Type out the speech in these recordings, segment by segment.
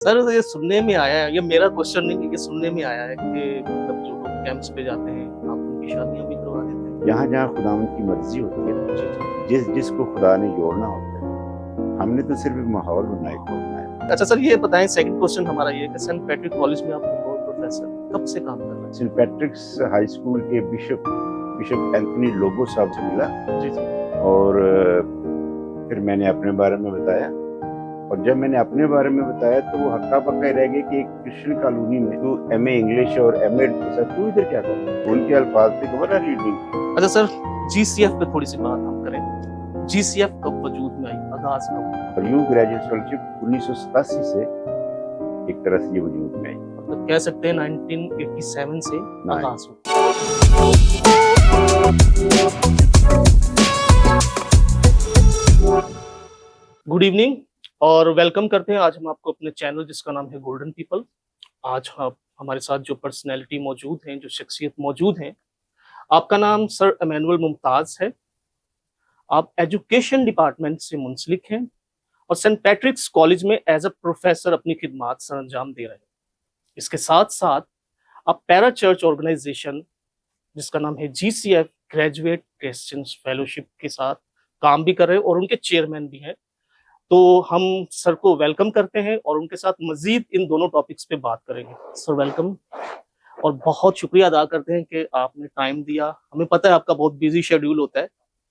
Sir तो ये सुनने में आया है, ये मेरा क्वेश्चन नहीं है, ये सुनने में आया है कि मतलब जो लोग कैंप्स पे जाते हैं आप उनकी शादियां भी करवा देते हैं। जहाँ जहाँ खुदावंद की मर्जी होती है, जी जी। जिस जिसको खुदा ने जोड़ना होता है, हमने तो सिर्फ एक माहौल बनाया। अच्छा सर ये बताएं, सेकंड क्वेश्चन हमारा ये है कि सेंट पैट्रिक कॉलेज में आप प्रोफेसर कब से काम कर रहे हैं? सेंट पैट्रिक्स हाई स्कूल के बिशप बिशप एंथनी लोबो साहब से मिला जी जी। और फिर मैंने अपने बारे में बताया। और जब मैंने अपने बारे में बताया तो वो हक्का बक्का रह गए कि एक क्रिश्चियन कॉलोनी में तू एमए इंग्लिश और एमए के साथ तू इधर क्या कर रहा है? उनके अल्फाज थे व्हाट आर यू डूइंग। अच्छा सर, जीसीएफ पे थोड़ी सी बात हम करें। जीसीएफ कब वजूद में आई, आगाज कब? और यूं ग्रेजुएट फेलोशिप 1987 से एक तरह से ये वजूद में आई। मतलब कह सकते हैं 1987 से आगाज हुआ। गुड इवनिंग और वेलकम करते हैं। आज हम आपको अपने चैनल जिसका नाम है गोल्डन पीपल। आज आप हमारे साथ जो पर्सनैलिटी मौजूद हैं, जो शख्सियत मौजूद हैं, आपका नाम सर इमैनुअल मुमताज है। आप एजुकेशन डिपार्टमेंट से मुंसलिक हैं और सेंट पैट्रिक्स कॉलेज में एज अ प्रोफेसर अपनी खिदमात सर अंजाम दे रहे हैं। इसके साथ साथ आप पैरा चर्च ऑर्गेनाइजेशन जिसका नाम है जीसीएफ ग्रेजुएट क्रिश्चियन फेलोशिप के साथ काम भी कर रहे हैं और उनके चेयरमैन भी हैं। तो हम सर को वेलकम करते हैं और उनके साथ मजीद इन दोनों टॉपिक्स पे बात करेंगे। सर वेलकम और बहुत शुक्रिया अदा करते हैं कि आपने टाइम दिया। हमें पता है आपका बहुत बिजी शेड्यूल होता है।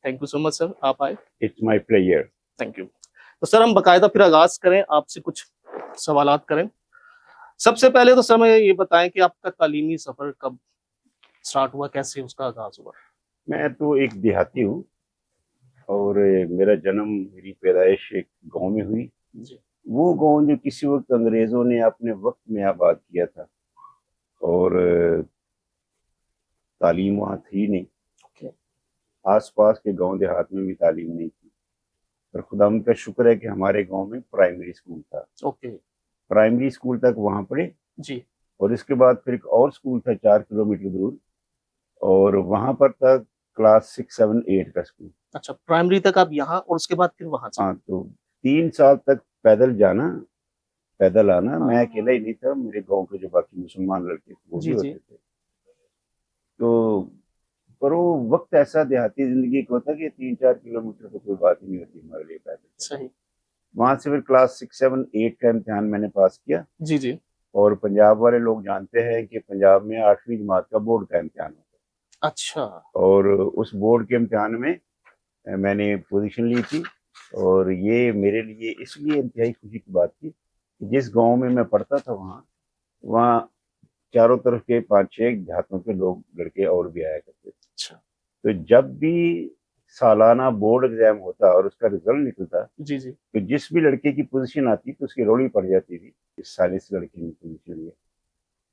Thank you so much sir, आप आए। It's my pleasure. Thank you. तो सर हम बाकायदा फिर आगाज करें, आपसे कुछ सवालात करें। सबसे पहले तो सर मैं ये बताएं कि आपका तालीमी सफर कब स्टार्ट हुआ, कैसे उसका आगाज हुआ? मैं तो एक देहाती हूँ और मेरा जन्म मेरी पैदाइश एक गांव में हुई। जी। वो गांव जो किसी वक्त अंग्रेजों ने अपने वक्त में आबाद किया था और तालीम वहाँ थी नहीं। ओके। आसपास के गांव देहात में भी तालीम नहीं थी, पर खुदावंद का शुक्र है कि हमारे गांव में प्राइमरी स्कूल था। ओके। प्राइमरी स्कूल तक वहाँ पढ़े जी। और इसके बाद फिर एक और स्कूल था 4 किलोमीटर दूर, और वहाँ पर था क्लास 6, 7, 8 का स्कूल। अच्छा, प्राइमरी तक आप यहाँ और उसके बाद फिर वहां से? हाँ, तो 3 साल तक पैदल जाना पैदल आना। मैं अकेला ही नहीं था, मेरे गांव के जो बाकी मुसलमान लड़के थे वो भी होते थे। तो पर वो वक्त ऐसा देहाती जिंदगी का होता कि 3, 4 किलोमीटर तो कोई बात ही नहीं होती हमारे लिए पैदल। सही। वहां से फिर क्लास 6, 7, 8 का इम्तिहान मैंने पास किया। जी जी। और पंजाब वाले लोग जानते हैं कि पंजाब में 8वीं जमात का बोर्ड का इम्तिहान होता अच्छा। है, और उस बोर्ड के इम्तिहान में मैंने पोजीशन ली थी। और ये मेरे लिए इसलिए इंतहाई खुशी की बात थी कि जिस गांव में मैं पढ़ता था वहाँ वहाँ चारों तरफ के 5-6 देहातों के लोग लड़के और भी आया करते थे। अच्छा। तो जब भी सालाना बोर्ड एग्जाम होता और उसका रिजल्ट निकलता, जी जी। तो जिस भी लड़के की पोजीशन आती तो उसकी रोड़ी पड़ जाती थी, इस साल इस लड़के ने पोजीशन लिया।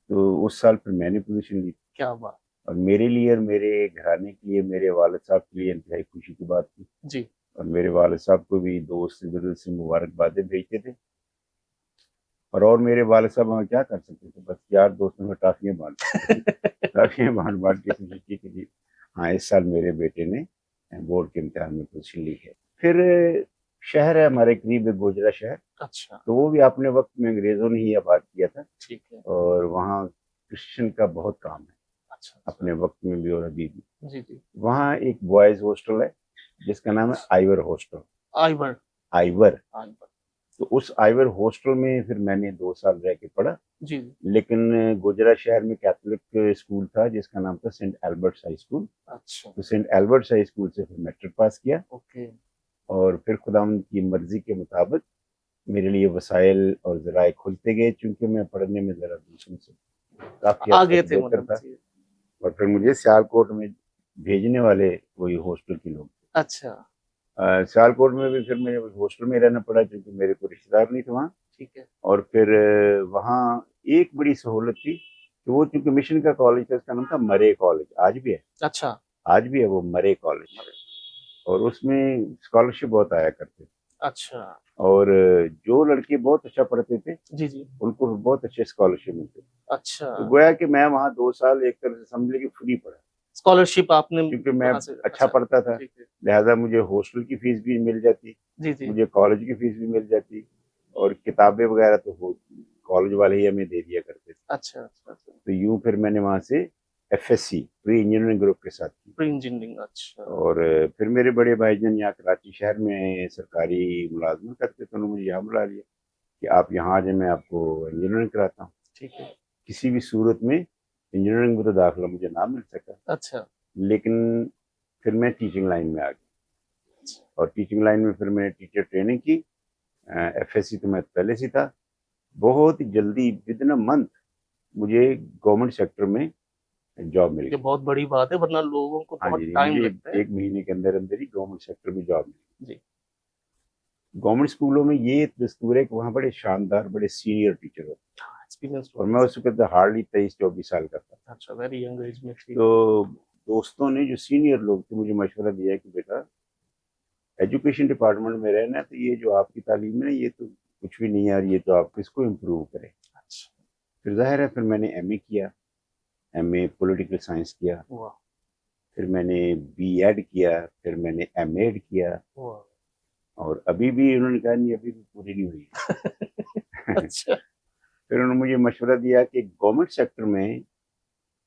तो उस साल फिर मैंने पोजीशन ली। क्या बात। और मेरे लिए और मेरे घराने के लिए, मेरे वालिद साहब के लिए इंतहाई खुशी की बात थी। जी। और मेरे वालिद साहब को भी दोस्त दिल से मुबारकबादें भेजते थे। और मेरे वालिद साहब वहाँ क्या कर सकते थे, बस यार दोस्तों में टाफियाँ बांट बांट के खुशी की कि हाँ इस साल मेरे बेटे ने बोर्ड के इम्तिहान में पोजीशन ली है। फिर शहर है हमारे करीब, गोजरा शहर। अच्छा। तो वो भी अपने वक्त में अंग्रेजों ने ही आबाद किया था। ठीक है। और वहाँ क्रिश्चियन का बहुत काम है, अच्छा। अपने वक्त में भी और अभी भी। जी जी। वहाँ एक बॉयज हॉस्टल है जिसका नाम है Ivoire hostel. Ivoire. Ivoire. Ivoire. तो उस आइवर हॉस्टल में फिर मैंने 2 साल रह के पढ़ा। जी जी। लेकिन गुजरा शहर में कैथोलिक स्कूल था जिसका नाम था सेंट एल्बर्ट्स हाई स्कूल। अच्छा। तो सेंट एल्बर्ट्स हाई स्कूल से फिर मैट्रिक पास किया। ओके। और फिर खुदावंद की मर्जी के मुताबिक मेरे लिए वसाइल और जराए खुलते गए, चूंकि मैं पढ़ने में जरा दूसरों से काफी हद आगे तक थे बेहतर मतलब था। जी। और फिर मुझे सियालकोट में भेजने वाले वही हॉस्टल के लोग। अच्छा। सियालकोट में भी फिर मुझे हॉस्टल में रहना पड़ा क्योंकि मेरे को रिश्तेदार नहीं थे वहाँ। ठीक है। और फिर वहाँ एक बड़ी सहूलत थी कि वो चूंकि मिशन का कॉलेज था, उसका नाम था मरे कॉलेज, आज भी है। अच्छा। आज भी है वो मरे कॉलेज। और उसमें स्कॉलरशिप बहुत आया करते थे। अच्छा। और जो लड़के बहुत अच्छा पढ़ते थे जी जी। उनको बहुत अच्छे स्कॉलरशिप मिलते थे। अच्छा। तो गोया कि मैं वहाँ 2 साल एक तरह से समझ ली कि फ्री पढ़ा, स्कॉलरशिप आपने क्योंकि मैं वहाँ से? अच्छा पढ़ता था। ठीक है। लिहाजा मुझे हॉस्टल की फीस भी मिल जाती, जी जी। मुझे कॉलेज की फीस भी मिल जाती। और किताबें वगैरह तो हो कॉलेज वाले ही हमें दे दिया करते थे। अच्छा अच्छा अच्छा। तो यूं फिर मैंने वहां से एफएससी प्री इंजीनियरिंग ग्रुप के साथ की। प्री इंजीनियरिंग, अच्छा। और फिर मेरे बड़े भाईजान यहाँ कराची शहर में सरकारी मुलाजमत करते थे, उन्होंने मुझे यहाँ बुला लिया कि आप यहाँ आ जाए, मैं आपको इंजीनियरिंग कराता हूँ। ठीक है। किसी भी सूरत में इंजीनियरिंग में तो दाखिला मुझे ना मिल सका, अच्छा लेकिन फिर मैं टीचिंग लाइन में आ गया। और टीचिंग लाइन में फिर मैंने टीचर ट्रेनिंग की। एफएससी तो मैं पहले से था। बहुत जल्दी विद इन अ मंथ मुझे गवर्नमेंट सेक्टर में जॉब मिल ये गई। बहुत बड़ी बात है, वरना लोगों को हाँ बहुत जी, टाइम मुझे लगता है। एक महीने के अंदर अंदर ही गवर्नमेंट सेक्टर में जॉब मिली। जी। गवर्नमेंट स्कूलों में ये दस्तूर है कि वहाँ बड़े शानदार बड़े सीनियर टीचर होते हैं। एक्सपीरियंस। और मैं उस वक्त हार्डली 23-24 साल का था। अच्छा, वेरी यंग एज में थी। तो दोस्तों ने जो सीनियर लोग थे मुझे मशवरा दिया कि बेटा एजुकेशन डिपार्टमेंट में रहना है तो ये जो आपकी तालीम है ये तो कुछ भी नहीं है, और ये तो आप इसको इम्प्रूव करें। अच्छा। फिर जाहिर है फिर मैंने एमए किया, एमए पॉलिटिकल साइंस किया। वाह। फिर मैंने बीएड किया, फिर मैंने एमएड किया। वाह। और अभी भी उन्होंने कहा नहीं अभी भी पूरी नहीं हुई है। अच्छा। फिर उन्होंने मुझे मशवरा दिया कि गवर्नमेंट सेक्टर में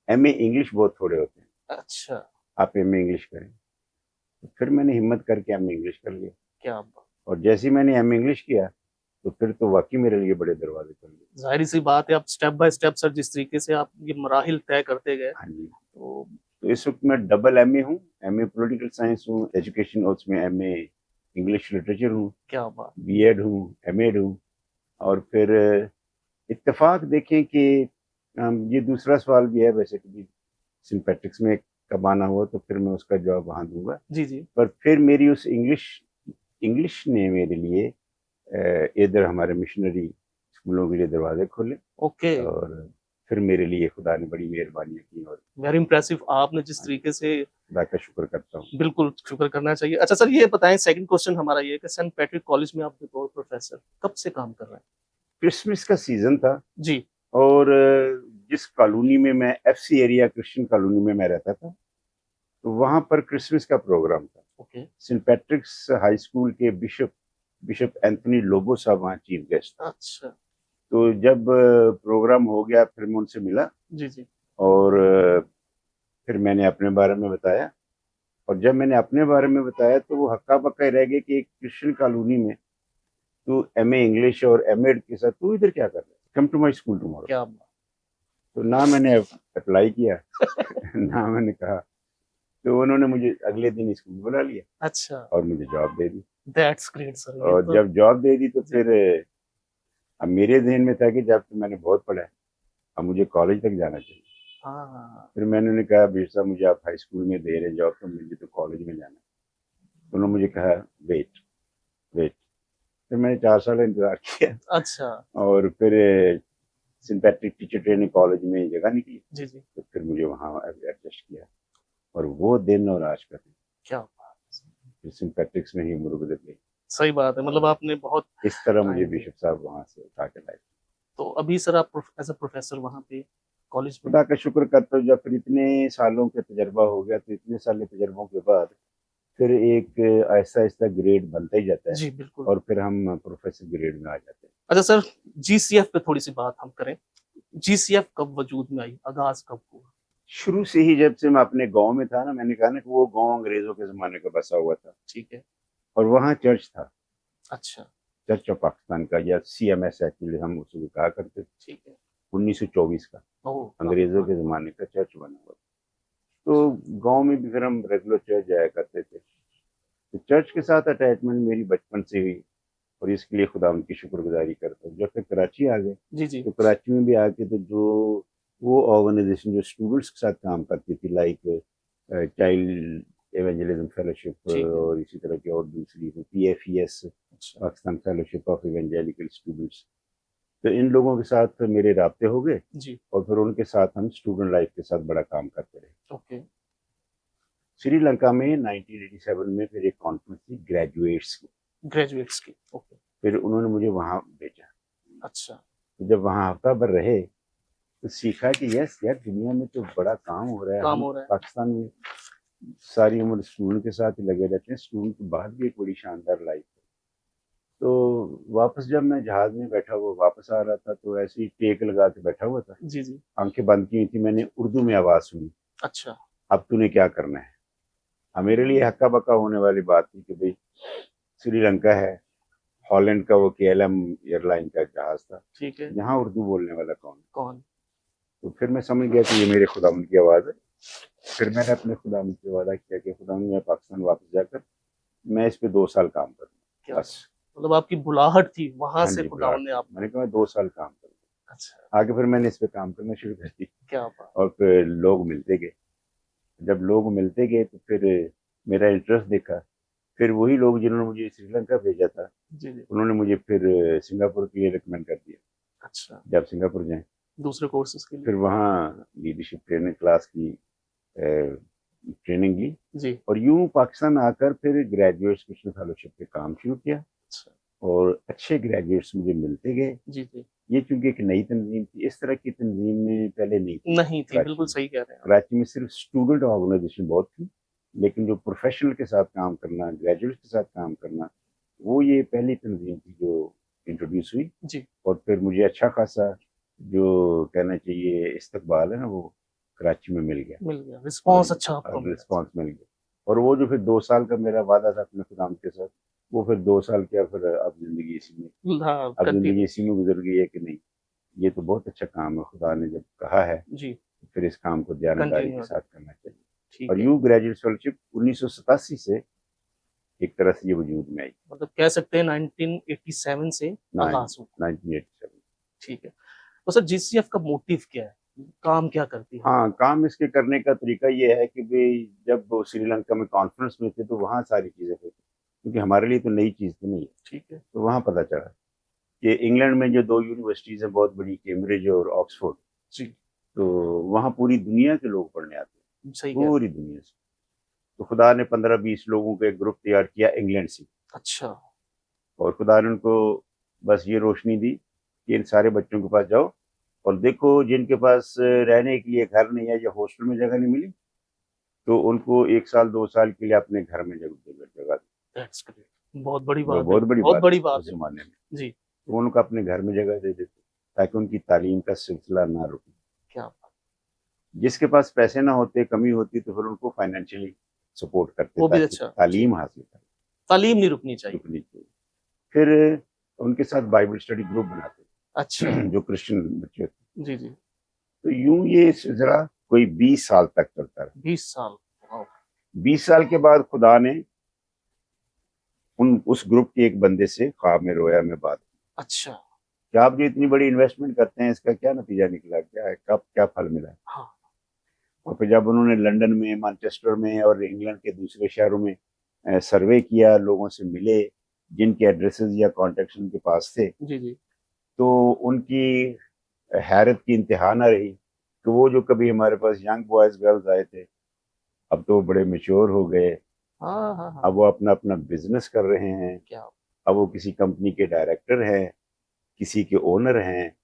एमए इंग्लिश बहुत थोड़े होते हैं, अच्छा, आप एमए इंग्लिश करें। तो फिर मैंने हिम्मत करके एमए इंग्लिश कर लिया। क्या बात। और जैसे ही मैंने एमए इंग्लिश किया तो फिर तो वाकई मेरे लिए बड़े दरवाजे खुल गए। जाहिर सी बात है, आप स्टेप बाय स्टेप सर जिस तरीके से आप ये मराहिल तय करते गए, हाँ जी। तो तो इस वक्त मैं डबल एमए हूँ, एमए पॉलिटिकल साइंस हूँ एजुकेशन, और उसमें एमए इंग्लिश लिटरेचर हूँ, क्या बात। बीएड हूँ, एमएड हूँ। और फिर इत्तेफाक देखें कि ये दूसरा सवाल भी है, वैसे कभी सेंट पैट्रिक्स में कब आना हुआ तो फिर मैं उसका जवाब वहाँ दूंगा। जी जी। पर फिर मेरी उस इंग्लिश ने मेरे लिए इधर हमारे मिशनरी स्कूलों के लिए दरवाजे खोले। ओके। और फिर मेरे लिए खुदा ने बड़ी मेहरबानियां की, और वेरी इंप्रेसिव। आपने जिस तरीके से, खुदा का शुक्र करता हूँ। बिल्कुल शुक्र करना चाहिए। अच्छा सर, ये बताएं, सेकंड क्वेश्चन हमारा ये है कि सेंट पैट्रिक कॉलेज में आप बतौर प्रोफेसर कब से काम कर रहे हैं? क्रिसमस का सीजन था, जी। और जिस कॉलोनी में मैं एफसी एरिया क्रिश्चियन कॉलोनी में मैं रहता था, तो वहां पर क्रिसमस का प्रोग्राम था। Okay. Saint Patrick's High School के बिशप एंथनी लोबो साहब वहाँ चीफ गेस्ट। अच्छा। तो जब प्रोग्राम हो गया फिर मैं उनसे मिला, जी जी। और फिर मैंने अपने बारे में बताया। और जब मैंने अपने बारे में बताया तो वो हक्का बक्का ही रह गए कि एक क्रिश्चियन कॉलोनी में तू एमए इंग्लिश और एमएड के साथ तू इधर क्या कर रहा है, come to my school tomorrow. क्या बात। तो ना मैंने अप्लाई किया ना मैंने कहा। तो उन्होंने मुझे अगले दिन स्कूल बुला लिया अच्छा, और मुझे job they the. That's great sir. ये और तो जब जॉब दे दी तो जी। फिर अब मेरे जहन में था कि जब तो मैंने बहुत पढ़ा है, अब मुझे कॉलेज तक जाना चाहिए। हाँ। फिर मैंने उन्हें कहा बीर साहब मुझे आप हाई स्कूल में दे रहे जॉब, तो मुझे तो कॉलेज में जाना है। तो उन्होंने मुझे कहा वेट वेट। फिर मैंने 4 साल इंतजार किया, अच्छा। और फिर Saint Patrick Teacher Training College में जगह निकली, जी जी। तो फिर मुझे वहाँ एडजस्ट किया। और वो दिन और आज का दिन, क्या बात। फिर सेंट पैट्रिक्स में ही उम्र गुजर गई। सही बात है, मतलब आपने बहुत इस तरह मुझे टाइम दिया। बिशप साहब वहाँ से उठा के लाए। तो अभी सर आप एज अ प्रोफेसर वहाँ पे कॉलेज में? खुदा का शुक्र करता हूँ, जब फिर इतने सालों का तजर्बा हो गया तो इतने साल तजर्बों के बाद फिर एक आहिस्ता आहिस्ता ग्रेड बनता ही जाता है, जी बिल्कुल। और फिर हम प्रोफेसर ग्रेड में आ जाते हैं। अच्छा सर, जीसीएफ पे थोड़ी सी बात हम करें। जीसीएफ कब वजूद में आई, आगाज कब हुआ? शुरू से ही जब से मैं अपने गांव में था ना, मैंने कहा ना कि वो गांव अंग्रेजों के जमाने का बसा हुआ था, ठीक है। और वहाँ चर्च था, अच्छा। चर्च ऑफ पाकिस्तान का, या सीएमएस एक्चुअली हम उसको कहा करते थे। ठीक है। 1924 का ओह। अंग्रेजों के जमाने का चर्च बना हुआ था। तो गांव में भी फिर हम रेगुलर चर्च जाया करते थे। तो चर्च के साथ अटैचमेंट मेरी बचपन से हुई, और इसके लिए खुदा उनकी शुक्रगुजारी करता हूँ। जब तक कराची आ गए जी जी। तो कराची में भी आके तो जो वो ऑर्गेनाइजेशन जो स्टूडेंट्स के साथ काम करती थी, लाइक चाइल्ड एवेंजलिज्म फेलोशिप, ठीक है। और इसी तरह की और दूसरी PFES, अच्छा। Pakistan fellowship of evangelical students, तो इन लोगों के साथ मेरे राब्ते हो गए, जी। और फिर उनके साथ हम स्टूडेंट लाइफ के साथ बड़ा काम करते रहे। ओके। श्रीलंका में 1987 में फिर एक कॉन्फ्रेंस थी ग्रेजुएट्स की, ग्रेजुएट्स की। ओके। फिर उन्होंने मुझे वहाँ भेजा। अच्छा। तो जब वहाँ हफ्ता भर रहे तो सीखा कि यस यार दुनिया में तो बड़ा काम हो रहा है। काम हम हो रहा है। पाकिस्तान में सारी उम्र स्टूडेंट के साथ ही लगे रहते हैं, स्टूडेंट के बाद भी एक बड़ी शानदार लाइफ है। तो वापस जब मैं जहाज में बैठा हुआ वापस आ रहा था तो ऐसे ही टेक लगा के बैठा हुआ था, जी जी। आंखें बंद की हुई थी, मैंने उर्दू में आवाज सुनी, अच्छा। अब तूने क्या करना है। अब मेरे लिए हक्का बक्का होने वाली बात थी कि भाई श्रीलंका है, हॉलैंड का वो KLM एयरलाइन का जहाज था, ठीक है। यहाँ उर्दू बोलने वाला कौन है। कौन? तो फिर मैं समझ गया कि ये मेरे खुदावंद की आवाज़ है। फिर मैंने अपने खुदावंद से वादा किया कि खुदावंद मैं पाकिस्तान वापस जाकर मैं इस पे 2 साल काम करूँगा क्या? बस। मतलब आपकी बुलाहट थी, वहां हाँ से जी, खुदावन ने बुलाहट। आप। मैंने कहा मैं 2 साल काम करूँगा। अच्छा। आगे फिर मैंने इस पे काम करना शुरू कर दी क्या बात। और फिर लोग मिलते गए। जब लोग मिलते गए तो फिर मेरा इंटरेस्ट देखा। फिर वही लोग जिन्होंने मुझे श्रीलंका भेजा था, जी जी। उन्होंने मुझे फिर सिंगापुर के लिए रिकमेंड कर दिया, अच्छा। जब सिंगापुर जाएं। दूसरे कोर्सेज के लिए। फिर वहाँ लीडरशिप ट्रेनिंग क्लास की ट्रेनिंग ली जी। और यूं पाकिस्तान आकर फिर ग्रेजुएट स्पेशल फेलोशिप पे काम शुरू किया अच्छा। और अच्छे ग्रेजुएट्स मुझे मिलते गए। जी जी। ये चूंकि एक नई तंजीम थी, इस तरह की तंजीम में पहले नहीं थी नहीं थी, कराची बिल्कुल में। सही कह रहे हैं आप। कराची में सिर्फ स्टूडेंट ऑर्गेनाइजेशन बहुत थी, लेकिन जो प्रोफेशनल के साथ काम करना, ग्रेजुएट के साथ काम करना, वो ये पहली तंजीम थी जो इंट्रोड्यूस हुई। जी। और फिर मुझे अच्छा खासा जो कहना चाहिए इस्तकबाल है ना, वो कराची में मिल गया मिल गया रिस्पांस, अच्छा आपको और मिला। रिस्पॉन्स मिल गया। और वो जो फिर 2 साल का मेरा वादा था अपने खुदाम के साथ, वो फिर 2 साल क्या, फिर अब जिंदगी इसी में, हाँ, अब जिंदगी कंटिन्यू। इसी में गुजर गई है कि नहीं, ये तो बहुत अच्छा काम है, खुदा ने जब कहा है जी। तो फिर इस काम को दयानतदारी के कंटिन्यू। साथ करना चाहिए। ठीक और है। यूं ग्रेजुएट फेलोशिप 1987 से एक तरह से ये वजूद में आई। मतलब कह सकते हैं 1987 से आगाज हुआ। 1987। ठीक है। तो सर जीसीएफ का मोटिव क्या है, काम क्या करती है? हाँ, काम इसके करने का तरीका ये है कि भाई जब वो श्रीलंका में कॉन्फ्रेंस में थे तो वहाँ सारी चीज़ें हुई, क्योंकि हमारे लिए तो नई चीज़ तो नहीं है। ठीक है। तो वहाँ पता चला कि इंग्लैंड में जो 2 यूनिवर्सिटीज़ हैं बहुत बड़ी, कैम्ब्रिज और ऑक्सफोर्ड, जी। तो वहाँ पूरी दुनिया के लोग पढ़ने आते हैं, सही कह रहे हैं। पूरी दुनिया से। तो खुदा ने 15-20 लोगों का एक ग्रुप तैयार किया इंग्लैंड से, अच्छा। और खुदा ने उनको बस ये रोशनी दी कि इन सारे बच्चों के पास जाओ और देखो जिनके पास रहने के लिए घर नहीं है या हॉस्टल में जगह नहीं मिली, तो उनको 1 साल 2 साल के लिए अपने घर में जगह दी। That's great. बहुत बड़ी वो बात है, बहुत बड़ी बहुत बात बड़ी है बात उस है। जमाने में। जी। तो उनको अपने घर में जगह दे देते ताकि उनकी तालीम का सिलसिला ना रुके। क्या बात। जिसके पास पैसे ना होते, कमी होती, तो फिर उनको फाइनेंशियली सपोर्ट करते वो भी ताकि अच्छा जी। तालीम हासिल करें, तालीम नहीं रुकनी चाहिए। रुकनी चाहिए। फिर उनके साथ बाइबल स्टडी ग्रुप बनाते अच्छा। जो क्रिश्चियन बच्चे होते। जी जी। तो यूं ये सिलसिला कोई 20 साल तक चलता रहा। 20 साल। वाह। 20 साल के बाद खुदा ने उस ग्रुप के एक बंदे से ख्वाब में रोया में बात की अच्छा। कि आप जो इतनी बड़ी इन्वेस्टमेंट करते हैं इसका क्या नतीजा निकला, क्या है, कब क्या फल मिला। हाँ। और फिर जब उन्होंने लंदन में, मैनचेस्टर में और इंग्लैंड के दूसरे शहरों में सर्वे किया, लोगों से मिले जिनके एड्रेसेस या कॉन्टेक्ट उनके पास थे, जी जी। तो उनकी हैरत की इंतहा ना रही कि वो जो कभी हमारे पास यंग बॉयज गर्ल्स आए थे, अब तो वो बड़े मेच्योर हो गए, हाँ हाँ हाँ। अब वो अपना अपना बिजनेस कर रहे हैं, क्या। अब वो किसी कंपनी के डायरेक्टर हैं, किसी के ओनर हैं,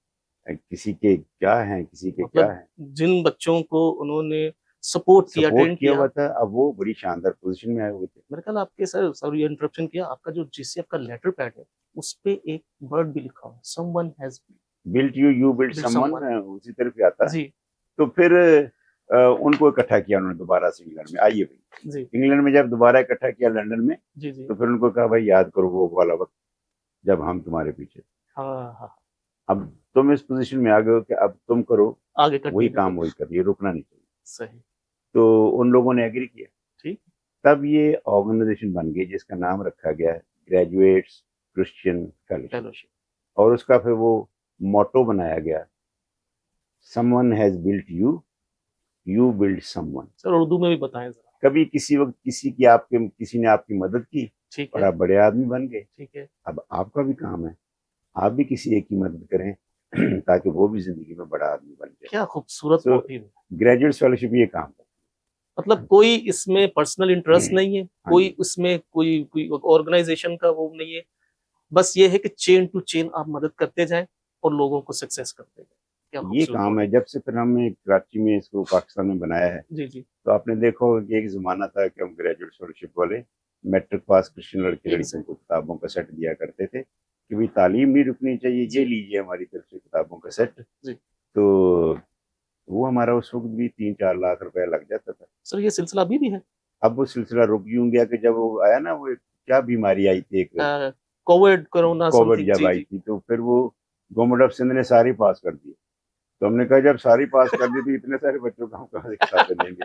किसी के क्या हैं, किसी के क्या मतलब हैं। जिन बच्चों को उन्होंने सपोर्ट किया, सपोर्ट ट्रेन किया किया। हुआ था, अब वो बड़ी शानदार पोजीशन में आए हुए थे। मेरे ख्याल आपके सर, सॉरी इंटरप्शन किया, आपका जो जीसीएफ का लेटर पैड है उस पे एक वर्ड भी लिखा हुआ है, someone has built you, you built built someone, someone. उसी तरफ ही आता है। जी तो फिर उनको इकट्ठा किया उन्होंने दोबारा से इंग्लैंड में। आइए भाई, जी। इंग्लैंड में जब दोबारा इकट्ठा किया लंदन में, जी जी। तो फिर उनको कहा भाई याद करो वो वाला वक्त जब हम तुम्हारे पीछे थे। हाँ हाँ। अब तुम इस पोजीशन में आ गए हो कि अब तुम करो आगे वही कंटिन्यू काम, करो। वही करिए, रुकना नहीं चाहिए। सही। तो उन लोगों ने एग्री किया। ठीक। तब ये ऑर्गेनाइजेशन बन गई जिसका नाम रखा गया है ग्रेजुएट्स क्रिश्चियन फेलोशिप, फेलोशिप। और उसका फिर वो मोटो बनाया गया, someone has built you, you build someone. Sir Urdu में भी बताएं जरा। कभी किसी वक्त किसी ने आपकी मदद की ठीक और है। आप बड़े आदमी बन गए, ठीक है। अब आपका भी काम है आप भी किसी एक की मदद करें ताकि वो भी जिंदगी में बड़ा आदमी बन जाए। क्या खूबसूरत सो मोटिव है। ग्रेजुएट फेलोशिप ये काम है। मतलब कोई इसमें पर्सनल इंटरेस्ट नहीं है, हाँ कोई जी। उसमें कोई कोई ऑर्गेनाइजेशन का वो नहीं है, बस ये है कि चेन टू चेन आप मदद करते जाएं और लोगों को सक्सेस करते जाएं। क्या ये खूबसूरत काम है। मोटिव। जब से फिर हमने कराची में इसको पाकिस्तान में बनाया है, जी जी। तो आपने देखो कि एक जमाना था कि हम ग्रेजुएट फेलोशिप वाले मैट्रिक पास क्रिश्चियन लड़के लड़कियों को किताबों का सेट दिया करते थे कि भाई तालीम नहीं रुकनी चाहिए, ये लीजिए हमारी तरफ से किताबों का सेट। तो वो हमारा उस वक्त भी 3-4 लाख रुपया लग जाता था। सर ये सिलसिला अभी भी है? अब वो सिलसिला रुक यूं गया कि जब वो आया ना, वो क्या बीमारी आई थी, एक कोविड कोरोना कोविड जब आई थी, तो फिर वो गवर्नमेंट ऑफ सिंध ने सारी पास कर दी। तो हमने कहा जब सारी पास कर दी तो इतने सारे बच्चों को हम कहाँ से किताबें देंगे।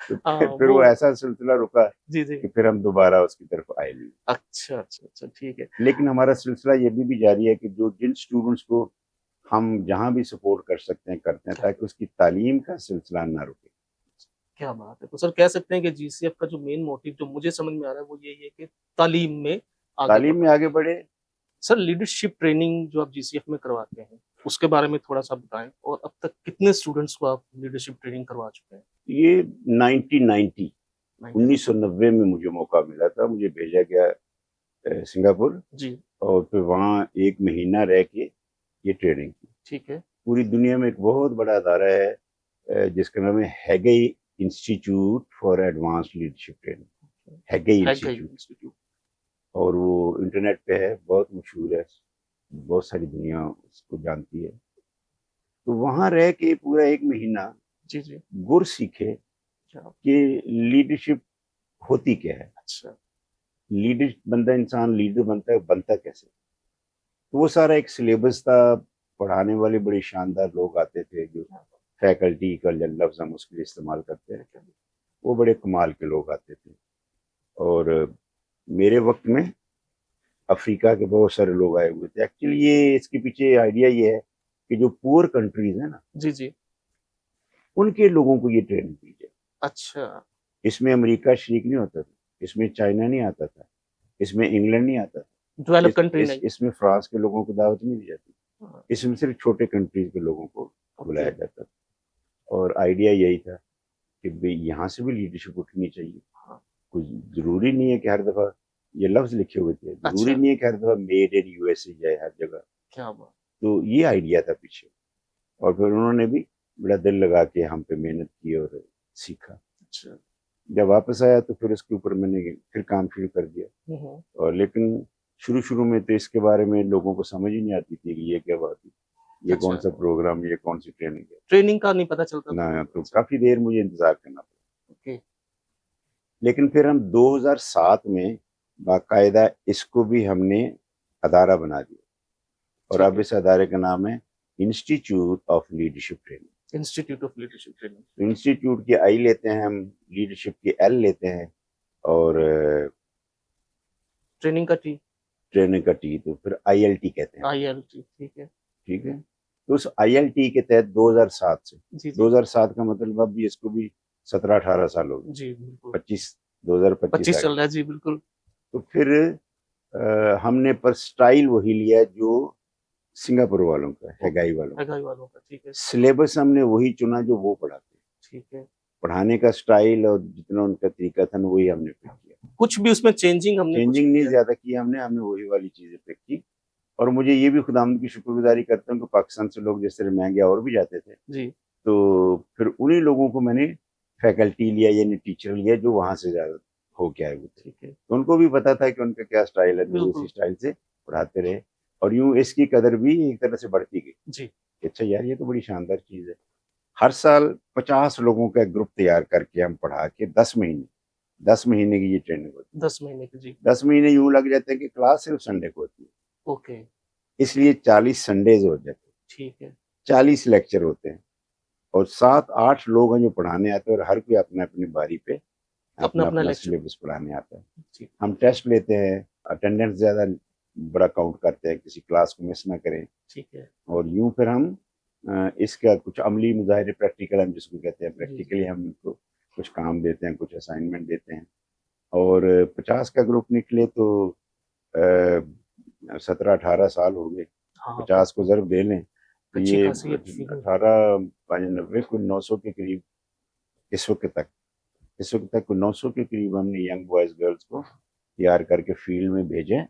तो फिर वो ऐसा सिलसिला रुका जी कि फिर हम दोबारा उसकी तरफ आए नहीं। अच्छा अच्छा अच्छा, ठीक है। लेकिन हमारा सिलसिला ये भी जारी है कि जो जिन स्टूडेंट्स को हम जहाँ भी सपोर्ट कर सकते हैं करते हैं, ताकि उसकी तालीम का सिलसिला ना रुके। क्या बात है। तो सर कह सकते हैं कि जीसीएफ का जो मेन मोटिव जो मुझे समझ में आ रहा है वो यही है कि तालीम में आगे बढ़े। सर लीडरशिप ट्रेनिंग जो आप जीसीएफ में करवाते हैं उसके बारे में थोड़ा सा बताएं, और अब तक कितने स्टूडेंट्स को आप लीडरशिप ट्रेनिंग करवा चुके हैं? ये 1990 में मुझे मौका मिला था, मुझे भेजा गया सिंगापुर जी, और फिर वहाँ 1 महीना रह के ये ट्रेनिंग की। ठीक है। पूरी दुनिया में एक बहुत बड़ा अदारा है जिसका नाम है Haggai institute for advanced leadership training, Haggai institute, और वो इंटरनेट पे है, बहुत मशहूर है, बहुत सारी दुनिया उसको जानती है। तो वहाँ रह के पूरा 1 महीना जी गुर सीखे कि लीडरशिप होती क्या है। अच्छा, लीडर बंदा, इंसान लीडर बनता कैसे। तो वो सारा एक सिलेबस था, पढ़ाने वाले बड़े शानदार लोग आते थे, जो फैकल्टी का लफ्ज़ हम उसके लिए इस्तेमाल करते हैं, वो बड़े कमाल के लोग आते थे। और मेरे वक्त में अफ्रीका के बहुत सारे लोग आए हुए थे। एक्चुअली ये इसके पीछे आइडिया ये है कि जो पुअर कंट्रीज है ना जी, उनके लोगों को ये ट्रेनिंग दी जाए। अच्छा, इसमें अमेरिका शरीक नहीं होता था, इसमें चाइना नहीं आता था, इसमें इंग्लैंड नहीं आता था, डेवलप कंट्री नहीं, इसमें फ्रांस के लोगों को दावत नहीं दी जाती, इसमें सिर्फ छोटे कंट्रीज के लोगों को बुलाया जाता था। और आइडिया यही था कि भाई यहाँ से भी लीडरशिप उठनी चाहिए। कुछ जरूरी नहीं है कि हर दफा ये लफ्ज लिखे हुए थे, जरूरी नहीं है कि हर दफा मेड इन यूएसए जाए हर जगह। क्या बात। तो ये आइडिया था पीछे, और फिर उन्होंने भी बड़ा दिल लगा के हम पे मेहनत की और सीखा। अच्छा, जब वापस आया तो फिर उसके ऊपर मैंने फिर काम शुरू कर दिया। और लेकिन शुरू में तो इसके बारे में लोगों को समझ ही नहीं आती थी कि ये क्या बात है, ये कौन सा प्रोग्राम, ये कौन सी ट्रेनिंग है। ट्रेनिंग का नहीं पता चलता ना, तो काफी देर मुझे इंतजार करना पड़ा। लेकिन फिर हम 2007 में बाकायदा इसको भी हमने अदारा बना दिया, और अब इस अदारे का नाम है institute of leadership training. Institute of leadership training, institute की आई लेते हैं हम, लीडरशिप की एल लेते हैं, और ट्रेनिंग का टी, तो फिर ILT कहते हैं। ILT, ठीक है। तो उस ILT के तहत 2007 से 2007 का मतलब अब भी इसको भी 17-18 साल हो गए जी, 2025 चल रहा है जी, बिल्कुल। तो फिर हमने पर स्टाइल वही लिया जो सिंगापुर वालों का, हैगाई वालों का, ठीक है। सिलेबस हमने वही चुना जो वो पढ़ाते, ठीक है। पढ़ाने का स्टाइल और जितना उनका तरीका था ना, वही हमने पिक किया। कुछ भी उसमें चेंजिंग नहीं ज्यादा की हमने वही वाली चीजें पिक की। और मुझे ये भी खुदावंद की शुक्रगुजारी करता हूँ कि पाकिस्तान से लोग जिस तरह महंगे और भी जाते थे जी, तो फिर उन्हीं लोगों को मैंने फैकल्टी लिया, यानी टीचर लिया, जो वहां से ज्यादा हो के आए हुए थे। ठीक है। तो उनको भी पता था कि उनका क्या स्टाइल है, तो उसी स्टाइल से पढ़ाते रहे, और यूं इसकी कदर भी एक तरह से बढ़ती गई जी। अच्छा यार, ये तो बड़ी शानदार चीज है। हर साल 50 लोगों का ग्रुप तैयार करके हम पढ़ा के 10 महीने की ये ट्रेनिंग होती है। 10 महीने की जी। 10 महीने यूं लग जाते हैं कि क्लास सिर्फ संडे को होती है। ओके। इसलिए 40 संडेज हो जाते हैं। ठीक है। 40 लेक्चर होते हैं, और 7-8 लोग हैं जो पढ़ाने आते हैं, और हर कोई अपने अपनी बारी पे अपना सिलेबस पढ़ाने आता है। हम टेस्ट लेते हैं, अटेंडेंस ज्यादा बड़ा काउंट करते हैं, किसी क्लास को मिस ना करें। ठीक है। और यूं फिर हम इसका कुछ अमली मुजाहिरे, प्रैक्टिकल हम जिसको कहते हैं, प्रैक्टिकली हम इनको कुछ काम देते हैं, कुछ असाइनमेंट देते हैं। और 50 का ग्रुप निकले तो 17-18 साल हो गए। 50 को ज़रूर दे लें तो ये 18-95 को 900 के करीब इस वक्त तक 900 के करीब हमने यंग बॉयज़ गर्ल्स को तैयार करके फील्ड में भेजे।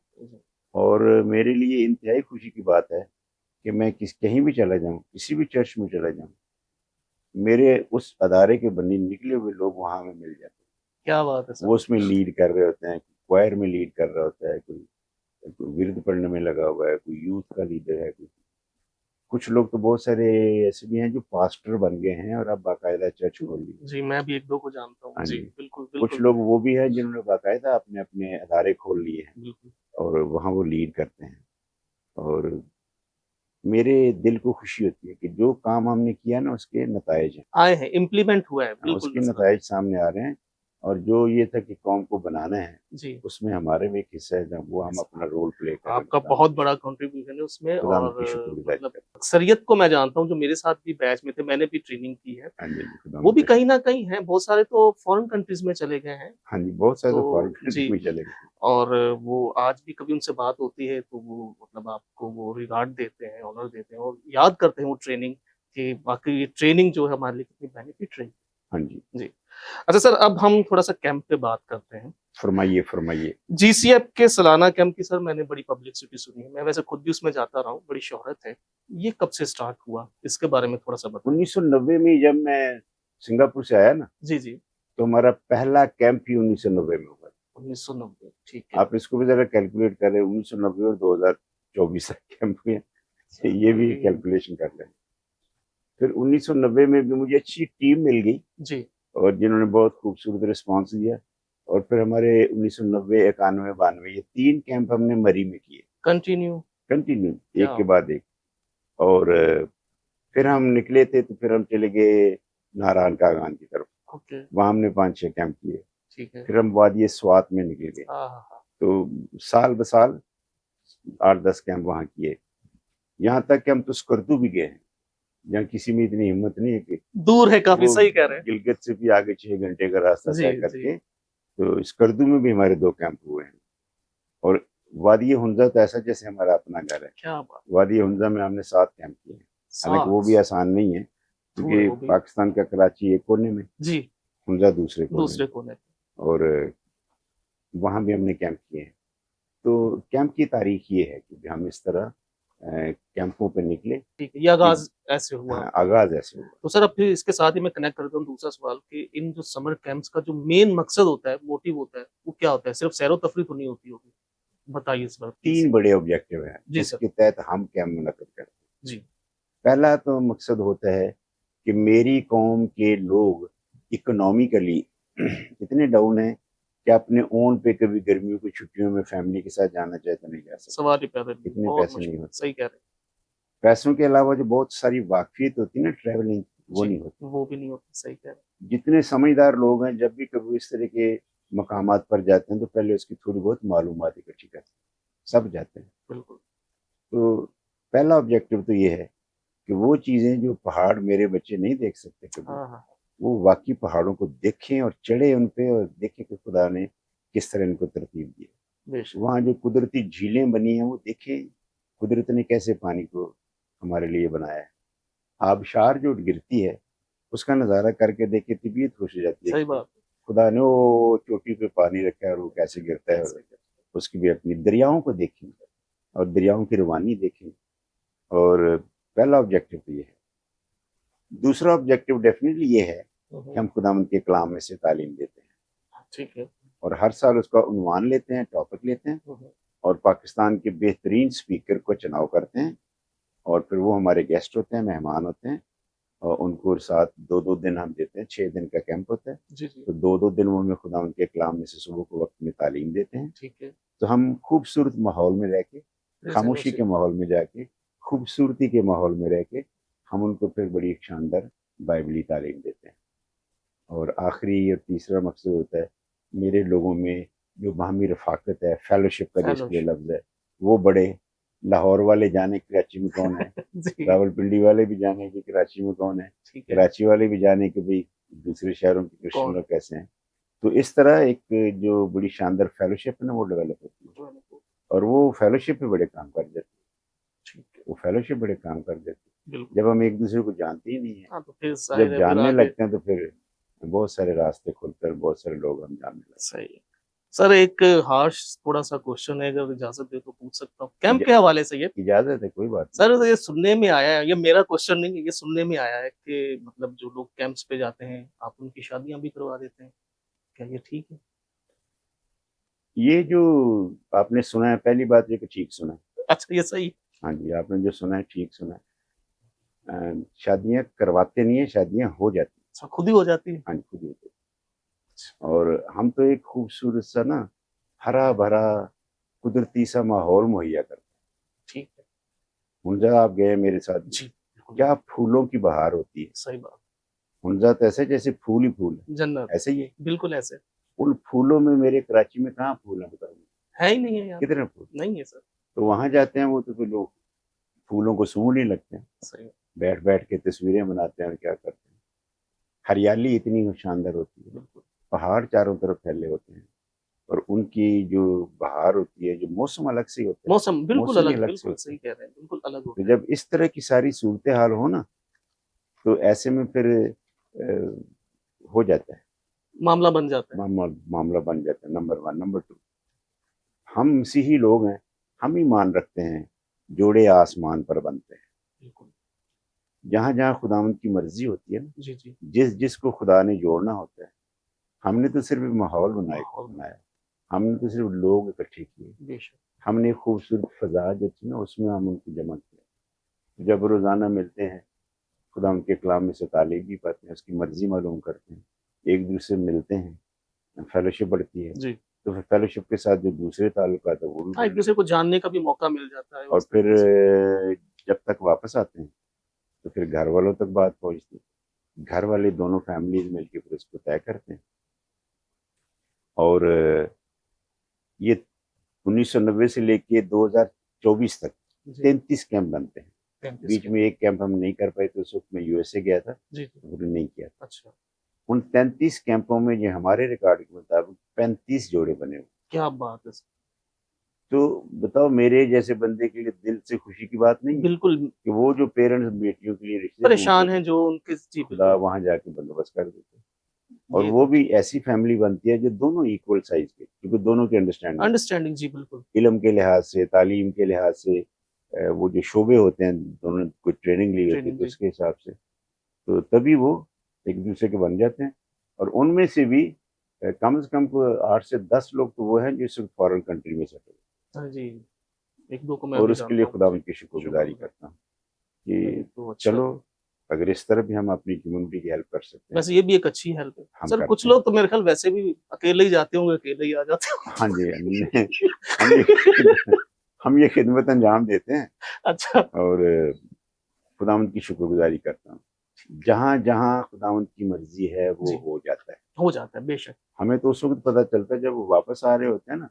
और मेरे लिए इंतहाई खुशी की बात है कि मैं कहीं भी चला जाऊं, किसी भी चर्च में चला जाऊं, मेरे उस अदारे के बने निकले हुए लोग वहां में मिल जाते हैं। क्या बात है सर। वो उसमें लीड कर रहे होते हैं, क्वायर में लीड कर रहा होता है, कोई विरध पढ़ने में लगा हुआ है, कोई यूथ का लीडर है, कुछ लोग तो बहुत सारे ऐसे भी हैं जो पास्टर बन गए हैं और अब बाकायदा चर्च खोल ली। जी, मैं भी एक दो को जानता हूँ। हाँ जी, जी। बिल्कुल कुछ बिल्कुल लोग वो भी हैं जिन्होंने बाकायदा अपने अपने अदारे खोल लिए हैं बिल्कुल। और वहाँ वो लीड करते हैं। और मेरे दिल को खुशी होती है कि जो काम हमने किया ना उसके नतायज हैं, आए हैं, इम्प्लीमेंट हुआ है, बिल्कुल उसके नजर नतायज सामने आ रहे हैं। और जो ये था कि कौम को बनाना है, जी। उसमें हमारे भी एक हिस्सा है जब वो हम अपना रोल प्ले कर रहे हैं। आपका बहुत बड़ा कंट्रीब्यूशन है उसमें। खुदावंद और की शुक्रगुजारी मतलब करते हैं। अक्सरियत को मैं जानता हूँ जो मेरे साथ भी बैच में थे, मैंने भी ट्रेनिंग की है, हाँ जी, वो खुदावंद भी का कहीं शुक्र। ना कहीं हैं, बहुत सारे तो फॉरेन कंट्रीज में चले गए हैं। हाँ जी, बहुत सारे तो फॉरेन तो कंट्री जी, में चले गए। और वो आज भी कभी उनसे बात होती है तो वो मतलब आपको वो रिगार्ड देते हैं, ऑनर देते हैं और याद करते हैं वो ट्रेनिंग कि वाकई ये ट्रेनिंग जो है हमारे लिए कितनी बेनिफिट रही। हाँ जी, जी। अच्छा सर, अब हम थोड़ा सा कैंप पे बात करते हैं। फरमाइए फरमाइए। जीसीएफ के सालाना कैंप की सर मैंने बड़ी पब्लिसिटी सुनी है, मैं वैसे खुद भी उसमें जाता रहा हूँ, बड़ी शोहरत है। ये कब से स्टार्ट हुआ, इसके बारे में थोड़ा सा बताएं। 1990 में जब मैं सिंगापुर से आया ना, जी जी। तो हमारा पहला कैंप ही 1990 में हुआ। 1990, ठीक है। आप इसको भी जरा कैलकुलेट करें, 1990 और 2024 तक कैंप हुए, ये भी जी कैलकुलेशन कर लें। फिर 1990 में भी मुझे अच्छी टीम मिल गई जी। और जिन्होंने बहुत खूबसूरत रिस्पांस दिया। और फिर हमारे 1990, 91, 92 ये 3 कैंप हमने मरी में किए, कंटिन्यू। कंटिन्यू, एक क्या के बाद एक। और फिर हम निकले थे तो फिर हम चले गए नारायण कागान की तरफ, ओके, वहाँ हमने 5-6 कैंप किए। ठीक है। फिर हम वादी स्वात में निकल गए, हाँ हाँ हाँ। तो साल ब साल 8-10 कैंप वहाँ किए। यहाँ तक कि हम तो स्कर्दू भी गए हैं, जहाँ किसी में इतनी हिम्मत नहीं है कि दूर है काफी, वो सही कह रहे हैं। गिलगित से भी आगे 6 घंटे का रास्ता जी तय जी। करके। तो स्कर्दू में भी हमारे 2 कैंप हुए हैं। और वादी हुंजा तो ऐसा जैसे हमारा अपना घर है। क्या बात। वादी हुंजा में हमने 7 कैंप किए हैं। हालांकि वो भी सात। आसान नहीं है, दूर है क्योंकि वो भी। पाकिस्तान का कराची एक कोने में, जी। हुंजा दूसरे कोने दूसरे में। कोने। और वहाँ भी हमने कैंप किए हैं। तो कैंप की तारीख ये है कि हम इस तरह कैंपों पे निकले ठीक है, ये कि आगाज ऐसे हुआ हाँ, आपका। आगाज ऐसे हुआ। तो सर अब फिर इसके साथ ही मैं कनेक्ट करता हूँ दूसरा सवाल कि इन जो समर कैंप्स का जो मेन मकसद होता है, मोटिव होता है, वो क्या होता है? सिर्फ सैरो तफरी तो नहीं होती होगी, बताइए इस बार प्लीज। 3 बड़े ऑब्जेक्टिव हैं जी सर। जिसके तहत हम कैंप मुनक्किद करते हैं। जी। पहला तो मकसद होता है कि मेरी कौम के लोग इकोनॉमिकली इतने डाउन हैं कि अपने ओन पे कभी गर्मियों की छुट्टियों में फैमिली के साथ जाना चाहे तो नहीं जा सकते, सवाल ही पैदा नहीं, इतने बहुत पैसे नहीं मुश्किल, होते। सही कह रहे हैं। पैसों के अलावा जो बहुत सारी वाकफियत होती है ना, ट्रैवलिंग, वो जी, नहीं होती। वो भी नहीं होती, सही कह रहे जितने समझदार लोग हैं जब भी कभी इस तरह के मकामात पर जाते हैं तो पहले उसकी थोड़ी बहुत मालूमात इकट्ठी करते हैं, सब जाते हैं। हैं। बिल्कुल। तो पहला ऑब्जेक्टिव तो ये है कि वो चीज़ें जो पहाड़ मेरे बच्चे नहीं देख सकते कभी, हाँ हाँ। वो वाकई पहाड़ों को देखें और चढ़े उन पे और देखें कि खुदा ने किस तरह इनको तरतीब दी है। बेशक। वहाँ जो कुदरती झीलें बनी हैं वो देखें, कुदरत ने कैसे पानी को हमारे लिए बनाया है। आबशार जो गिरती है उसका नज़ारा करके देखे तबीयत खुश हो जाती है सही कि बात। खुदा ने वो चोटी पे पानी रखा है और वो कैसे गिरता है। और उसकी भी अपनी दरियाओं को देखें और दरियाओं की रवानी देखें। और पहला ऑब्जेक्टिव तो ये है। दूसरा ऑब्जेक्टिव डेफिनेटली ये है कि हम खुदावंद के कलाम में से तालीम देते हैं ठीक है। और हर साल उसका उन्वान लेते हैं, टॉपिक लेते हैं और पाकिस्तान के बेहतरीन स्पीकर को चुनाव करते हैं। और फिर वो हमारे गेस्ट होते हैं, मेहमान होते हैं और उनको साथ 2-2 दिन हम देते हैं। 6 दिन का कैंप होता है। जी जी। तो 2-2 दिन वो हमें खुदावंद के कलाम में से सुबह को वक्त में तालीम देते हैं। ठीक है। तो हम खूबसूरत माहौल में रह के, खामोशी के माहौल में जाके, खूबसूरती के माहौल में रह के हम उनको फिर बड़ी शानदार बाइबली तालीम देते हैं। और आखिरी और तीसरा मकसद होता है मेरे लोगों में जो बाहमी रफाकत है, फेलोशिप का जिसके लिए फेलोशिप। लफ्ज़ है, वो बढ़े। लाहौर वाले जाने कराची में कौन है, जी। रावलपिंडी वाले भी जाने कि कराची में कौन है, ठीक है। कराची वाले भी जाने कि भाई दूसरे शहरों के क्रिश्चियन कौन। लोग कैसे हैं। तो इस तरह एक जो बड़ी शानदार फेलोशिप है ना, वो डेवलप होती है और वो फेलोशिप पे बड़े काम कर जाते ठीक है। हैं। वो फेलोशिप बड़े काम कर जाते हैं बिल्कुल। जब हम एक दूसरे को जानते ही नहीं है। हाँ तो फिर जब जाहिर है फिर जानने आगे। लगते हैं तो फिर बहुत सारे रास्ते खुलते हैं, बहुत सारे लोग हम जानने लगते सही है। सर एक हार्श थोड़ा सा क्वेश्चन है, अगर इजाजत दे तो पूछ सकता हूँ कैंप हैं। के हवाले से ये। इजाजत है, कोई बात नहीं। सर ये सुनने में आया है, ये मेरा क्वेश्चन नहीं है, ये सुनने में आया है कि मतलब जो लोग कैंप्स पे जाते हैं आप उनकी शादियां भी करवा देते हैं, क्या ये ठीक है? ये जो आपने सुना है, पहली बात ये कि ठीक सुना है। अच्छा, ये सही। हाँ जी, आपने जो सुना है ठीक सुना है। शादियां करवाते नहीं है, शादियां हो जाती हैं। अच्छा, खुद ही हो जाती है। हाँ जी, खुद ही होती है। और हम तो एक खूबसूरत सा ना, हरा भरा कुदरती सा माहौल मुहैया करते ठीक है। हैं। हुंजा आप गए मेरे साथ, जी बिल्कुल। क्या फूलों की बहार होती है। सही बात। हुंजा तो ऐसे जैसे फूल ही फूल है, जन्नत। ऐसे ही है। बिल्कुल ऐसे। उन फूलों में, मेरे कराची में कहाँ फूल है बताओ, है ही नहीं है यहाँ पे। कितने फूल। नहीं है सर। तो वहां जाते हैं वो, तो फिर लोग फूलों को सूंघने लगते हैं, सही। बैठ बैठ के तस्वीरें बनाते हैं और क्या करते हैं। हरियाली इतनी शानदार होती है, बिल्कुल। पहाड़ चारों तरफ फैले होते हैं, और उनकी जो बहार होती है, जो मौसम अलग से होता है। मौसम बिल्कुल मौसम ही अलग, अलग से बिल्कुल होता है। सही कह रहे हैं, बिल्कुल अलग तो होता है। जब इस तरह की सारी सूरत हाल हो ना, तो ऐसे में फिर हो जाता है, मामला बन जाता है। मामला बन जाता है। Number one. नंबर टू, हम इसी ही लोग हैं, हम ही मान रखते हैं जोड़े आसमान पर बनते हैं। बिल्कुल। जहां जहां खुदावंद की मर्जी होती है ना, जी जी। जिस जिसको खुदा ने जोड़ना होता है, हमने तो सिर्फ एक माहौल माहौल। बनाया, हमने तो सिर्फ लोग इकट्ठे किए, बेशक। हमने एक खूबसूरत फजा जो थी ना, उसमें हम उनको जमा किया। जब रोजाना मिलते हैं, खुदा उनके कलाम में से तालीम भी पाते हैं, उसकी मर्जी मालूम करते हैं, एक दूसरे से मिलते हैं, फेलोशिप बढ़ती है। जी। तो फिर फेलोशिप के साथ जो दूसरे ताल्लुकात है वो भी हाँ, एक बढ़ने दूसरे को लगते जानने का भी मौका मिल जाता है हैं। और उस फिर तरीके से। जब तक वापस आते हैं, तो फिर घर वालों तक बात पहुंचती है, घर वाले दोनों फैमिलीज मिलकर फिर उसको तय करते हैं। और ये 1990 से लेके 2024 तक जी। 33 कैंप बनते हैं। 35 बीच के। में एक कैंप हम नहीं कर पाए, तो उस वक्त मैं यूएसए गया था, जी जी। तो नहीं किया। अच्छा। उन 33 कैंपों में, ये हमारे रिकॉर्ड के मुताबिक 35 जोड़े बने हुए। क्या बात है सर। तो बताओ, मेरे जैसे बंदे के लिए दिल से खुशी की बात नहीं है बिल्कुल। कि वो जो पेरेंट्स बेटियों के लिए रिश्ते ढूंढते परेशान थे, हैं जो उनके, जी खुदा बिल्कुल। वहां जाके बंदोबस्त कर देते हैं। और ये वो तो भी ऐसी फैमिली बनती है जो दोनों इक्वल साइज के, क्योंकि दोनों की अंडरस्टैंडिंग, अंडरस्टैंडिंग, जी बिल्कुल। इल्म के लिहाज से, तालीम के लिहाज से, वो जो शोबे होते हैं, दोनों को ट्रेनिंग ली होती है, ट्रेनिंग तो जी। उसके हिसाब से तो तभी वो एक दूसरे के बन जाते हैं। और उनमें से भी कम से कम को 8 से 10 लोग तो वो हैं जो इस वक्त फॉरेन कंट्री में सेटल। हाँ जी। एक दो को मैं और भी उसके लिए जानता हूँ खुदा जी। उनकी शुक्रगुजारी शुक्र। करता हूँ कि तो अच्छा। चलो, अगर इस तरह भी हम अपनी कम्युनिटी की हेल्प कर सकते हैं, वैसे ये भी एक अच्छी हेल्प है हम सर। कुछ करते हैं। लोग तो मेरे ख्याल वैसे भी अकेले ही जाते होंगे, अकेले ही आ जाते हाँ जी, होंगे। हम ये हम ये खिदमत अंजाम देते हैं। अच्छा। और खुदावंद की शुक्रगुजारी करता हूँ। जहाँ जहाँ खुदावंद की मर्जी है वो जी। हो जाता है। हो जाता है बेशक। हमें तो उस वक्त पता चलता है जब वो वापस आ रहे होते हैं ना,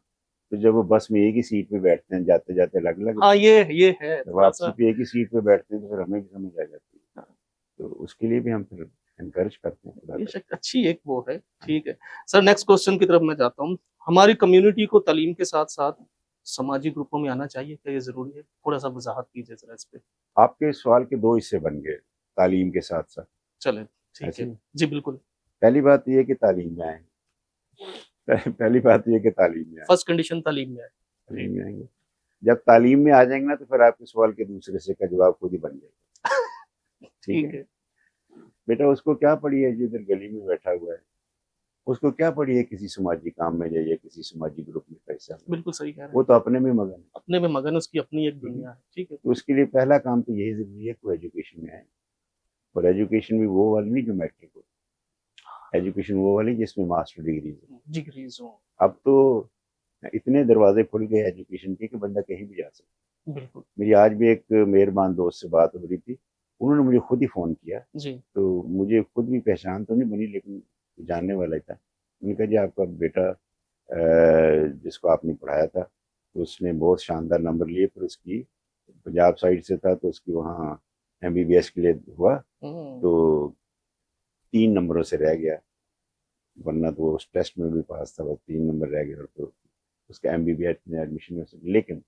तो जब वो बस में एक ही सीट पे बैठते हैं, जाते जाते अलग अलग, हाँ, ये है जब थोड़ा वापसी सा। पे एक ही सीट पे बैठते हैं, तो फिर हमें भी समझ आ जाती है। हाँ, तो उसके लिए भी हम फिर इनकरेज करते हैं खुदा का। बेशक अच्छी एक वो है। ठीक है सर, नेक्स्ट क्वेश्चन की तरफ मैं जाता हूँ। हमारी कम्युनिटी को तालीम के साथ साथ सामाजिक ग्रुपों में आना चाहिए, क्या ये जरूरी है? थोड़ा सा वजाहत कीजिए जरा इस पे। आपके सवाल के दो हिस्से बन गए, तालीम के साथ साथ। चले। ठीक ऐसे है। ही, जी बिल्कुल। पहली बात यह है कि तालीम में आए। पहली बात यह है कि तालीम में आए। फर्स्ट कंडीशन तालीम में है। जी। तालीम में आएंगे, जब तालीम में आ जाएंगे ना, तो फिर आपके सवाल के दूसरे हिस्से का जवाब खुद ही बन जाएगा। ठीक ठीक है। है। बेटा, उसको क्या पड़ी है जो इधर गली में बैठा हुआ है, उसको क्या पड़ी है किसी समाजी काम में जाए या किसी समाजी ग्रुप में पैसा में, बिल्कुल सही कह रहे वो हैं। तो अपने में मगन है। अपने में मगन, उसकी अपनी एक ठीक है। दुनिया है। ठीक है। तो उसके लिए पहला काम तो यही जरूरी है कि वो एजुकेशन में आए। और एजुकेशन भी वो वाली नहीं जो मैट्रिक हो, एजुकेशन वो वाली जिसमें मास्टर डिग्री है। डिग्रीज हो। अब तो इतने दरवाजे खुल गए एजुकेशन के कि बंदा कहीं भी जा सकता। बिल्कुल। मेरी आज भी एक मेहरबान दोस्त से बात हो रही थी, उन्होंने मुझे खुद ही फ़ोन किया। जी। तो मुझे खुद भी पहचान तो नहीं बनी, लेकिन जानने वाला ही था। उन्होंने कहा जी, आपका बेटा जिसको आपने पढ़ाया था, तो उसने बहुत शानदार नंबर लिए, पर उसकी पंजाब साइड से था, तो उसकी वहाँ एमबीबीएस के लिए हुआ, हम्म। तो 3 नंबरों से रह गया, वरना तो वो उस टेस्ट में भी पास था, बस 3 नंबर रह गए, और तो उसका एमबीबीएस में एडमिशन हो सके। लेकिन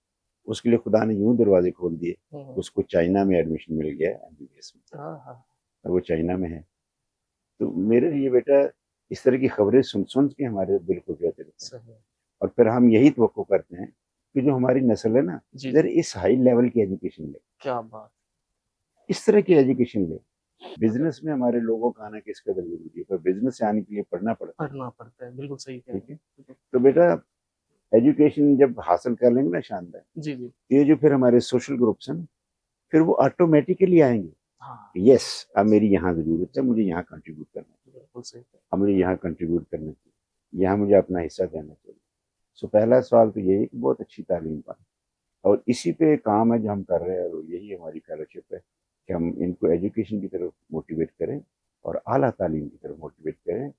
उसके लिए खुदा ने यूं दरवाजे खोल दिए, उसको चाइना में एडमिशन मिल गया एमबीबीएस में, हाँ हाँ। और वो चाइना में है। तो मेरे लिए बेटा, इस तरह की खबरें सुन सुन के हमारे दिल को कहते रहते हैं। सही है। और फिर हम यही तवक्को करते हैं कि जो हमारी नस्ल है ना, जी इधर जी। इस हाई लेवल की एजुकेशन ले, क्या बात। इस तरह की एजुकेशन ले। बिजनेस में हमारे लोगों का आना किस कदर जरूरी है, पर बिजनेस से आने के लिए पढ़ना पड़ता है। पढ़ना पड़ता है, बिल्कुल सही कह ठीक रहे है। हैं। तो बेटा, एजुकेशन जब हासिल कर लेंगे ना शानदार, जी जी। ये जो फिर हमारे सोशल ग्रुप्स हैं, फिर वो ऑटोमेटिकली आएंगे। हाँ, यस, अब मेरी यहाँ ज़रूरत है, मुझे यहाँ कंट्रीब्यूट करना चाहिए, बिल्कुल सही है। अब मुझे यहाँ कंट्रीब्यूट करना चाहिए, यहाँ मुझे अपना हिस्सा देना चाहिए। सो पहला सवाल तो यही है कि बहुत अच्छी तालीम पाएं, और इसी पे काम है जो हम कर रहे हैं, और यही हमारी फेलोशिप है कि हम इनको एजुकेशन की तरफ मोटिवेट करें और आला तालीम की तरफ मोटिवेट करें।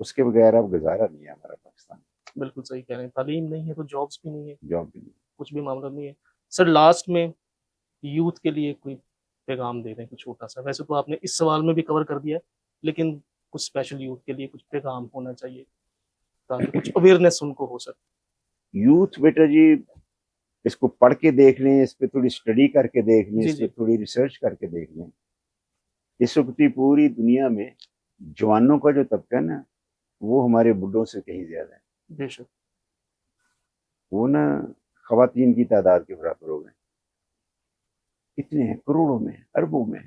उसके बगैर अब गुजारा नहीं है हमारा पाकिस्तान, बिल्कुल सही कह रहे हैं, तालीम नहीं है तो जॉब्स भी नहीं है, जॉब भी नहीं। कुछ भी मामला नहीं है। सर लास्ट में यूथ के लिए कोई पैगाम दे दें कुछ छोटा सा, वैसे तो आपने इस सवाल में भी कवर कर दिया है, लेकिन कुछ स्पेशल यूथ के लिए कुछ पैगाम होना चाहिए ताकि कुछ अवेयरनेस उनको हो सके। यूथ बेटा जी, इसको पढ़ के देख लें, इस पे थोड़ी स्टडी करके देख लें, जी, इस पे जी। थोड़ी रिसर्च करके देख लें। इस वक्त ही पूरी दुनिया में जवानों का जो तबका है ना, वो हमारे बुढ़ों से कहीं ज्यादा है। बेशक। वो ना खवातीन की तादाद के बराबर हो गए, इतने हैं, करोड़ों में, अरबों में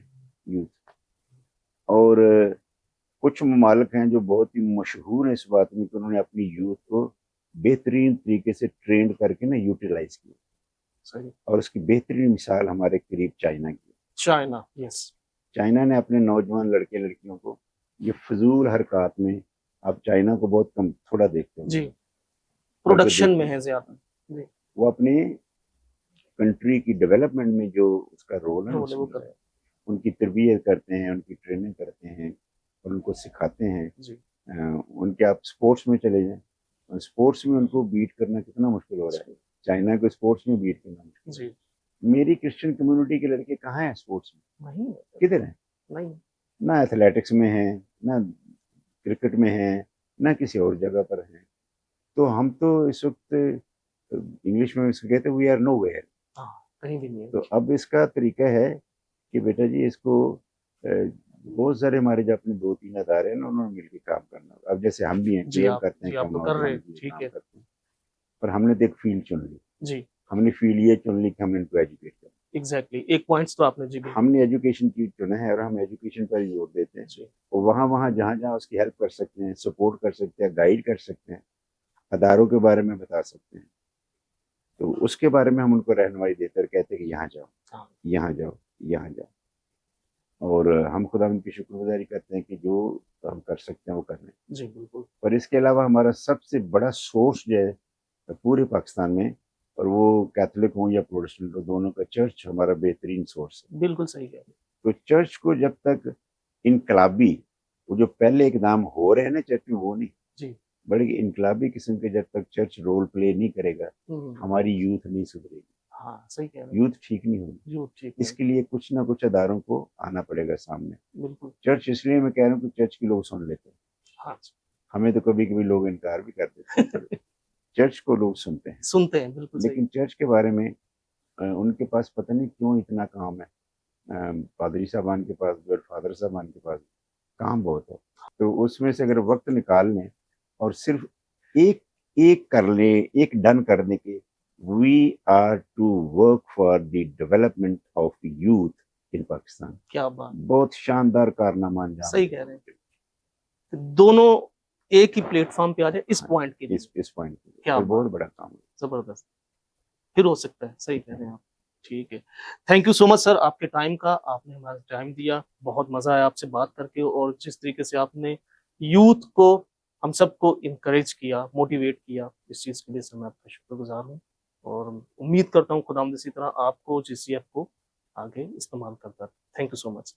यूथ। और कुछ ममालिक हैं जो बहुत ही मशहूर हैं इस बात में कि उन्होंने अपनी यूथ को बेहतरीन तरीके से ट्रेंड करके ना यूटिलाइज किया, सही। और उसकी बेहतरीन मिसाल हमारे करीब चाइना की। China, yes. चाइना ने अपने नौजवान लड़के लड़कियों को ये फजूल हरकत में, आप चाइना को बहुत कम थोड़ा देखते जी, होंगे, प्रोडक्शन में है ज्यादा। जी, वो अपने कंट्री की डेवलपमेंट में जो उसका रोल है रोल है वो उसमें कर रहे उनकी तरबियत करते हैं, उनकी ट्रेनिंग करते हैं और उनको सिखाते हैं। हैं। जी, उनके आप स्पोर्ट्स में चले जाएं, और स्पोर्ट्स में उनको बीट करना कितना मुश्किल हो रहा है, चाइना को स्पोर्ट्स में बीट करना मुश्किल। जी। मेरी क्रिश्चियन कम्युनिटी के लड़के कहाँ हैं स्पोर्ट्स में, नहीं है, किधर हैं? नहीं। ना एथलेटिक्स में हैं, ना क्रिकेट में हैं, ना किसी और जगह पर हैं। तो हम तो इस वक्त इंग्लिश में इसको कहते हैं वी आर नो वेयर। हाँ, कहीं भी नहीं है। तो अब इसका तरीका है कि बेटा जी इसको बहुत सारे हमारे जो अपने 2-3 अदारे हैं ना, उन्होंने मिलकर काम करना। अब जैसे हम भी हैं, जी, क्लेम आप करते हैं जी कि आप हम तो कर रहे नौजवानों हैं, के लिए ठीक काम है। करते हैं, पर हमने तो एक फील्ड चुन ली। जी, हमने फील्ड ये चुन ली कि हम इनको एजुकेट करें। एग्जैक्टली। एक पॉइंट्स तो आपने जी बिल्कुल। हमने एजुकेशन की चुना है, और हम एजुकेशन पर जोर देते हैं। जी, और वहाँ वहाँ जहाँ जहाँ उसकी हेल्प कर सकते हैं, सपोर्ट कर सकते हैं, गाइड कर सकते हैं, अदारों के बारे में बता सकते हैं, तो उसके बारे में हम उनको रहनुमाई देते और कहते हैं कि यहाँ जाओ, हाँ, यहाँ जाओ, यहाँ जाओ। और हम खुदा उनकी शुक्रगुजारी करते हैं कि जो हम कर सकते हैं वो कर रहे हैं। जी बिल्कुल। पर इसके अलावा हमारा सबसे बड़ा सोर्स जो है पूरे पाकिस्तान में, और वो कैथोलिक हो या प्रोटेस्टेंट हो, दोनों का चर्च हमारा बेहतरीन सोर्स है। बिल्कुल सही कह रहे हैं। तो चर्च को जब तक इनकलाबी, वो जो पहले इकदाम हो रहे हैं ना चर्च में, वो नहीं, जी। बल्कि इनकलाबी किस्म के जब तक चर्च रोल प्ले नहीं करेगा, हम्म, हमारी यूथ नहीं सुधरेगी, हाँ सही कह रहे हैं। यूथ ठीक नहीं होगी। जो ठीक है, इसके लिए कुछ ना कुछ अदारों को आना पड़ेगा सामने। बिल्कुल। चर्च इसलिए मैं कह रहा हूँ कि चर्च के लोग सुन लेते हैं, हाँ, हमें तो कभी कभी लोग इनकार भी कर देते हैं, पर चर्च को लोग सुनते हैं। सुनते हैं, बिल्कुल सही। लेकिन चर्च के बारे में उनके पास पता नहीं क्यों इतना काम है, पादरी साहबान के पास भी और फादर साहबान के पास काम बहुत है। तो उसमें से अगर वक्त निकाल लें और सिर्फ एक एक कर ले, एक डन करने के, we are to work for the development of youth in Pakistan. क्या बात, बहुत शानदार कारनामा अंजाम सही कह रहे हैं। दोनों एक ही प्लेटफॉर्म पे आ जाए इस पॉइंट के लिए, इस पॉइंट क्या पे बहुत बड़ा काम है। जबरदस्त, फिर हो सकता है। सही कह रहे हैं आप, ठीक है। Thank you so much sir आपके टाइम का, आपने हमारा टाइम दिया, बहुत मजा आया आपसे बात करके, और जिस तरीके से आपने यूथ को, हम सबको इनकरेज किया, मोटिवेट किया, इस चीज के लिए सर मैं आपका शुक्रगुजार हूँ, और उम्मीद करता हूँ खुदावंद इसी तरह आपको, जीसीएफ को आगे इस्तेमाल करता। Thank you so much.